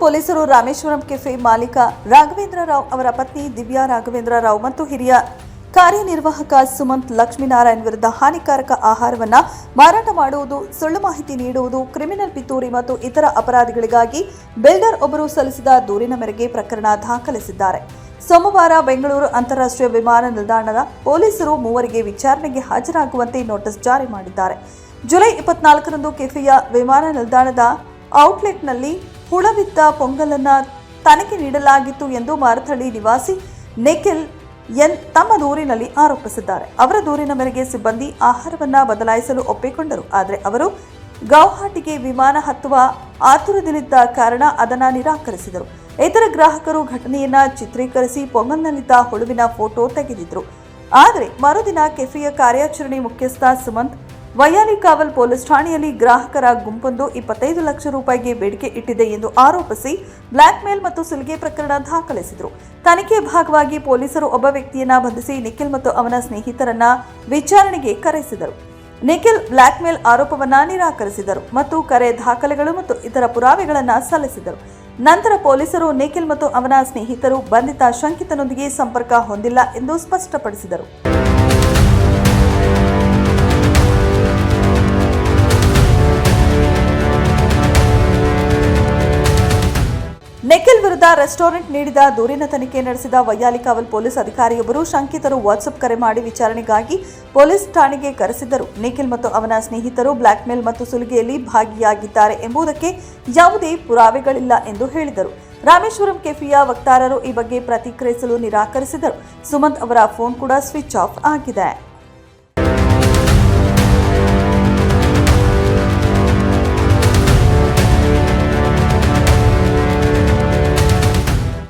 ಪೊಲೀಸರು ರಾಮೇಶ್ವರಂ ಕೆಫೆ ಮಾಲೀಕ ರಾಘವೇಂದ್ರ ರಾವ್ ಅವರ ಪತ್ನಿ ದಿವ್ಯಾ ರಾಘವೇಂದ್ರ ರಾವ್ ಮತ್ತು ಹಿರಿಯ ಕಾರ್ಯನಿರ್ವಾಹಕ ಸುಮಂತ್ ಲಕ್ಷ್ಮೀನಾರಾಯಣ್ ವಿರುದ್ಧ ಹಾನಿಕಾರಕ ಆಹಾರವನ್ನು ಮಾರಾಟ ಮಾಡುವುದು, ಸುಳ್ಳು ಮಾಹಿತಿ ನೀಡುವುದು, ಕ್ರಿಮಿನಲ್ ಪಿತೂರಿ ಮತ್ತು ಇತರ ಅಪರಾಧಗಳಿಗಾಗಿ ಬಿಲ್ಡರ್ ಒಬ್ಬರು ಸಲ್ಲಿಸಿದ ದೂರಿನ ಮೇರೆಗೆ ಪ್ರಕರಣ ದಾಖಲಿಸಿದ್ದಾರೆ. ಸೋಮವಾರ ಬೆಂಗಳೂರು ಅಂತಾರಾಷ್ಟ್ರೀಯ ವಿಮಾನ ನಿಲ್ದಾಣದ ಪೊಲೀಸರು ಮೂವರಿಗೆ ವಿಚಾರಣೆಗೆ ಹಾಜರಾಗುವಂತೆ ನೋಟಿಸ್ ಜಾರಿ ಮಾಡಿದ್ದಾರೆ. ಜುಲೈ 24ರಂದು ಕೆಫೆಯ ವಿಮಾನ ನಿಲ್ದಾಣದ ಔಟ್ಲೆಟ್ನಲ್ಲಿ ಹುಳವಿದ್ದ ಪೊಂಗಲನ್ನು ತನಿಖೆ ನೀಡಲಾಗಿತ್ತು ಎಂದು ಮಾರತಹಳ್ಳಿ ನಿವಾಸಿ ನಿಖಿಲ್ ಎನ್ ತಮ್ಮ ದೂರಿನಲ್ಲಿ ಆರೋಪಿಸಿದ್ದಾರೆ. ಅವರ ದೂರಿನ ಮೇರೆಗೆ ಸಿಬ್ಬಂದಿ ಆಹಾರವನ್ನು ಬದಲಾಯಿಸಲು ಒಪ್ಪಿಕೊಂಡರು. ಆದರೆ ಅವರು ಗೌಹಾಟಿಗೆ ವಿಮಾನ ಹತ್ತುವ ಆತುರದಲ್ಲಿದ್ದ ಕಾರಣ ಅದನ್ನು ನಿರಾಕರಿಸಿದರು. ಇತರ ಗ್ರಾಹಕರು ಘಟನೆಯನ್ನ ಚಿತ್ರೀಕರಿಸಿ ಪೊಂಗಲ್ನಲ್ಲಿದ್ದ ಹುಳುವಿನ ಫೋಟೋ ತೆಗೆದಿದ್ರು. ಆದರೆ ಮರುದಿನ ಕೆಫೆಯ ಕಾರ್ಯಾಚರಣೆ ಮುಖ್ಯಸ್ಥ ಸುಮಂತ್ ವೈಯಾಲಿಕಾವಲ್ ಪೊಲೀಸ್ ಠಾಣೆಯಲ್ಲಿ ಗ್ರಾಹಕರ ಗುಂಪೊಂದು 25 ಲಕ್ಷ ರೂಪಾಯಿಗೆ ಬೇಡಿಕೆ ಇಟ್ಟಿದೆ ಎಂದು ಆರೋಪಿಸಿ ಬ್ಲಾಕ್ ಮೇಲ್ ಮತ್ತು ಸುಲಿಗೆ ಪ್ರಕರಣ ದಾಖಲಿಸಿದರು. ತನಿಖೆ ಭಾಗವಾಗಿ ಪೊಲೀಸರು ಒಬ್ಬ ವ್ಯಕ್ತಿಯನ್ನ ಬಂಧಿಸಿ ನಿಖಿಲ್ ಮತ್ತು ಅವನ ಸ್ನೇಹಿತರನ್ನ ವಿಚಾರಣೆಗೆ ಕರೆಸಿದರು. ನಿಖಿಲ್ ಬ್ಲಾಕ್ ಮೇಲ್ ಆರೋಪವನ್ನ ನಿರಾಕರಿಸಿದರು ಮತ್ತು ಕರೆ ದಾಖಲೆಗಳು ಮತ್ತು ಇತರ ಪುರಾವೆಗಳನ್ನು ಸಲ್ಲಿಸಿದರು. ನಂತರ ಪೊಲೀಸರು ನಿಖಿಲ್ ಮತ್ತು ಅವನ ಸ್ನೇಹಿತರು ಬಂಧಿತ ಶಂಕಿತನೊಂದಿಗೆ ಸಂಪರ್ಕ ಹೊಂದಿಲ್ಲ ಎಂದು ಸ್ಪಷ್ಟಪಡಿಸಿದರು. ನಿಖಿಲ್ ವಿರುದ್ಧ ರೆಸ್ಟೋರೆಂಟ್ ನೀಡಿದ ದೂರಿನ ತನಿಖೆ ನಡೆಸಿದ ವೈಯಾಲಿಕಾವಲ್ ಪೊಲೀಸ್ ಅಧಿಕಾರಿಯೊಬ್ಬರು ಶಂಕಿತರು ವಾಟ್ಸ್ಆಪ್ ಕರೆ ಮಾಡಿ ವಿಚಾರಣೆಗಾಗಿ ಪೊಲೀಸ್ ಠಾಣೆಗೆ ಕರೆಸಿದ್ದರು. ನಿಖಿಲ್ ಮತ್ತು ಅವನ ಸ್ನೇಹಿತರು ಬ್ಲಾಕ್ ಮೇಲ್ ಮತ್ತು ಸುಲಿಗೆಯಲ್ಲಿ ಭಾಗಿಯಾಗಿದ್ದಾರೆ ಎಂಬುದಕ್ಕೆ ಯಾವುದೇ ಪುರಾವೆಗಳಿಲ್ಲ ಎಂದು ಹೇಳಿದರು. ರಾಮೇಶ್ವರಂ ಕೆಫೆಯ ವಕ್ತಾರರು ಈ ಬಗ್ಗೆ ಪ್ರತಿಕ್ರಿಯಿಸಲು ನಿರಾಕರಿಸಿದರು. ಸುಮಂತ್ ಅವರ ಫೋನ್ ಕೂಡ ಸ್ವಿಚ್ ಆಫ್ ಆಗಿದೆ.